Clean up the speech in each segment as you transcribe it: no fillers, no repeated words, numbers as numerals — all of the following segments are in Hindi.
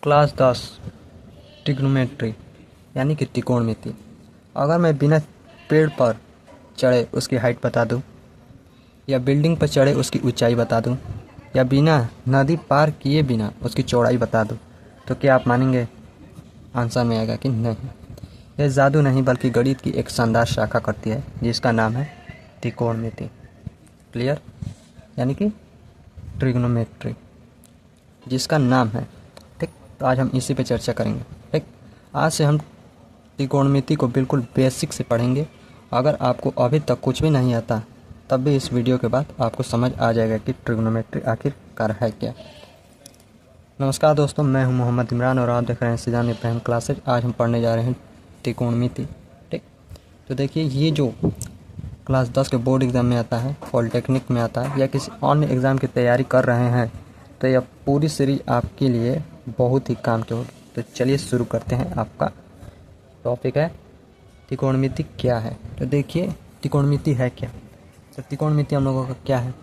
क्लास 10 ट्रिग्नोमेट्री यानी कि त्रिकोणमिति। अगर मैं बिना पेड़ पर चढ़े उसकी हाइट बता दूं, या बिल्डिंग पर चढ़े उसकी ऊंचाई बता दूं, या बिना नदी पार किए बिना उसकी चौड़ाई बता दूं, तो क्या आप मानेंगे? आंसर में आएगा कि नहीं। यह जादू नहीं बल्कि गणित की एक शानदार शाखा करती है जिसका नाम है त्रिकोणमिति। क्लियर? यानी कि ट्रिग्नोमेट्री जिसका नाम है। ठीक, तो आज हम इसी पे चर्चा करेंगे। ठीक, आज से हम त्रिकोणमिति को बिल्कुल बेसिक से पढ़ेंगे। अगर आपको अभी तक कुछ भी नहीं आता तब भी इस वीडियो के बाद आपको समझ आ जाएगा कि ट्रिग्नोमेट्री आखिरकार है क्या। नमस्कार दोस्तों, मैं हूं मोहम्मद इमरान और आप देख रहे हैं सीजान इब्राहिम क्लासेज। आज हम पढ़ने जा रहे हैं त्रिकोणमिति। ठीक, तो देखिए, ये जो क्लास 10 के बोर्ड एग्ज़ाम में आता है, पॉलिटेक्निक में आता है, या किसी अन्य एग्ज़ाम की तैयारी कर रहे हैं, तो यह पूरी सीरीज आपके लिए बहुत ही काम की होगी। तो चलिए शुरू करते हैं। आपका टॉपिक है त्रिकोणमिति क्या है। तो देखिए, त्रिकोणमिति है क्या। तो त्रिकोणमिति हम लोगों का क्या है?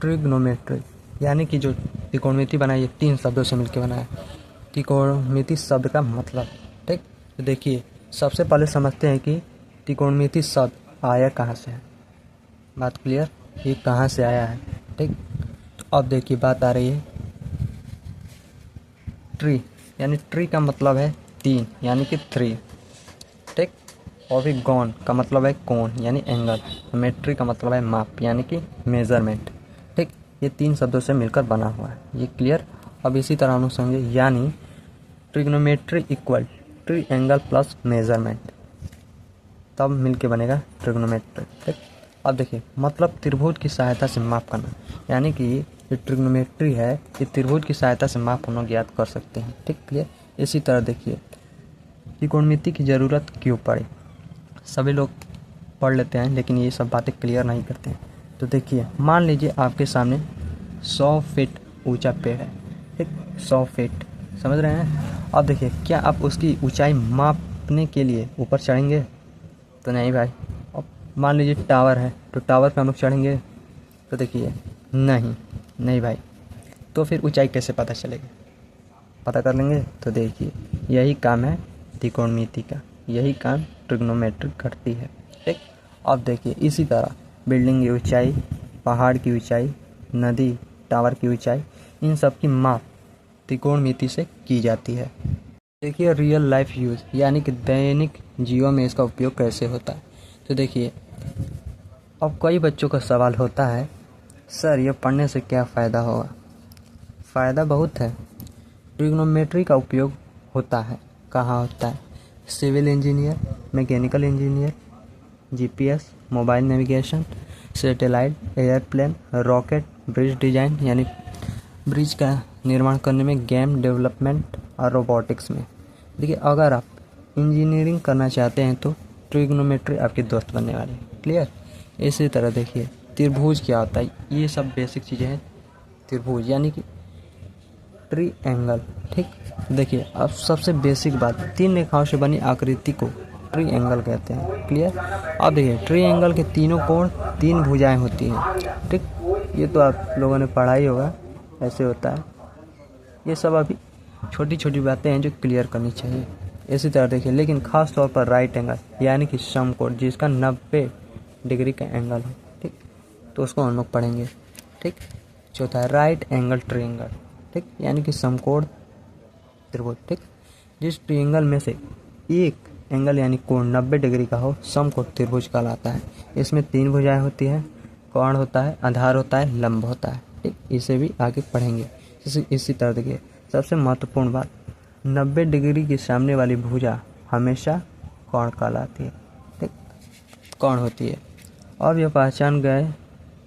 ट्रिग्नोमेट्री यानी कि जो त्रिकोणमिति बनाई है 3 शब्दों से मिलकर बनाया है। त्रिकोणमिति शब्द का मतलब। ठीक, तो देखिए, सबसे पहले समझते हैं कि त्रिकोणमिति शब्द आया कहाँ से है। बात क्लियर? ये कहाँ से आया है। ठीक, तो अब देखिए बात आ रही है ट्री, यानी ट्री का मतलब है 3 यानी कि 3। ठीक, और भी गॉन का मतलब है कोण यानी एंगल। मेट्री का मतलब है माप यानी कि मेजरमेंट। ठीक, ये 3 शब्दों से मिलकर बना हुआ है। ये क्लियर? अब इसी तरह हम समझे, यानी trigonometry equal tree angle plus measurement, तब मिलके बनेगा ट्रिग्नोमेट्री। ठीक, अब देखिए, मतलब त्रिभुज की सहायता से माप करना, यानी कि ये ट्रिग्नोमेट्री है, ये त्रिभुज की सहायता से माप हम लोग ज्ञात कर सकते हैं। ठीक, क्लियर? इसी तरह देखिए, त्रिकोणमिति की ज़रूरत क्यों पड़ी। सभी लोग पढ़ लेते हैं लेकिन ये सब बातें क्लियर नहीं करते हैं। तो देखिए, मान लीजिए आपके सामने 100 फीट ऊंचा पेड़ है। ठीक, 100 फीट, समझ रहे हैं? अब देखिए, क्या आप उसकी ऊंचाई मापने के लिए ऊपर चढ़ेंगे? तो नहीं भाई। अब मान लीजिए टावर है, तो टावर पे हम लोग चढ़ेंगे? तो देखिए, नहीं भाई। तो फिर ऊंचाई कैसे पता चलेगी? पता कर लेंगे। तो देखिए, यही काम है त्रिकोणमिति का, यही काम ट्रिग्नोमेट्री करती है। ठीक, अब देखिए, इसी तरह बिल्डिंग की ऊंचाई, पहाड़ की ऊंचाई, नदी, टावर की ऊंचाई, इन सब की माप त्रिकोणमिति से की जाती है। देखिए, रियल लाइफ यूज़ यानी कि दैनिक जीवन में इसका उपयोग कैसे होता है। तो देखिए, अब कई बच्चों का सवाल होता है, सर ये पढ़ने से क्या फ़ायदा होगा। फ़ायदा बहुत है। ट्रिग्नोमेट्री का उपयोग होता है, कहाँ होता है? Civil engineer, mechanical engineer, GPS, mobile navigation, satellite, airplane, rocket, bridge design यानी ब्रिज का निर्माण करने में, गेम डेवलपमेंट और रोबोटिक्स में। देखिए, अगर आप इंजीनियरिंग करना चाहते हैं तो ट्रिग्नोमेट्री आपकी दोस्त बनने वाली है। क्लियर? इसी तरह देखिए, त्रिभुज क्या होता है, ये सब बेसिक चीज़ें हैं। त्रिभुज यानी कि ट्री एंगल। ठीक, देखिए, अब सबसे बेसिक बात, 3 रेखाओं से बनी आकृति को ट्री एंगल कहते हैं। क्लियर? अब देखिए, ट्री एंगल के तीनों कोण 3 भुजाएं होती हैं। ठीक, ये तो आप लोगों ने पढ़ा ही होगा, ऐसे होता है। ये सब अभी छोटी छोटी बातें हैं जो क्लियर करनी चाहिए। इसी तरह देखिए, लेकिन खास तौर पर राइट एंगल यानी कि समकोण, जिसका 90 डिग्री का एंगल है। ठीक, तो उसको हम लोग पढ़ेंगे। ठीक, चौथा है राइट एंगल ट्रायंगल। ठीक, यानी कि समकोण त्रिभुज। ठीक, जिस ट्रायंगल में से एक एंगल यानी कोण 90 डिग्री का हो, समकोण त्रिभुज कहलाता है। इसमें 3 भुजाएं होती हैं, कोण होता है, आधार होता है, लंब होता है। ठीक, इसे भी आगे पढ़ेंगे। इसी तरह देखिए, सबसे महत्वपूर्ण बात, 90 डिग्री के सामने वाली भुजा हमेशा कोण कहलाती है। ठीक, कोण होती है। अब यह पहचान गए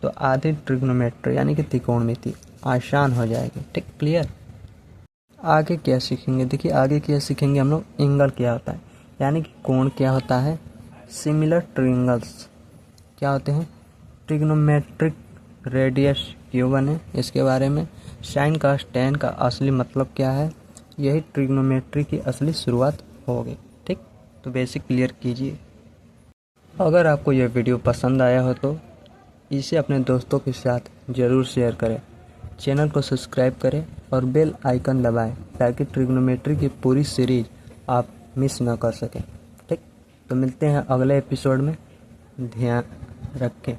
तो आधी ट्रिग्नोमेट्री यानी कि त्रिकोणमिति आसान हो जाएगी। ठीक, क्लियर? आगे क्या सीखेंगे? देखिए, आगे क्या सीखेंगे हम लोग, एंगल क्या होता है, यानी कि कोण क्या होता है, सिमिलर ट्रायंगल्स क्या होते हैं, ट्रिग्नोमेट्रिक रेडियस क्यों बने इसके बारे में, साइन का tan का असली मतलब क्या है। यही ट्रिग्नोमेट्री की असली शुरुआत होगी। ठीक, तो बेसिक क्लियर कीजिए। अगर आपको यह वीडियो पसंद आया हो तो इसे अपने दोस्तों के साथ ज़रूर शेयर करें, चैनल को सब्सक्राइब करें और बेल आइकन दबाएं ताकि ट्रिग्नोमेट्री की पूरी सीरीज आप मिस ना कर सकें। ठीक, तो मिलते हैं अगले एपिसोड में। ध्यान रखें।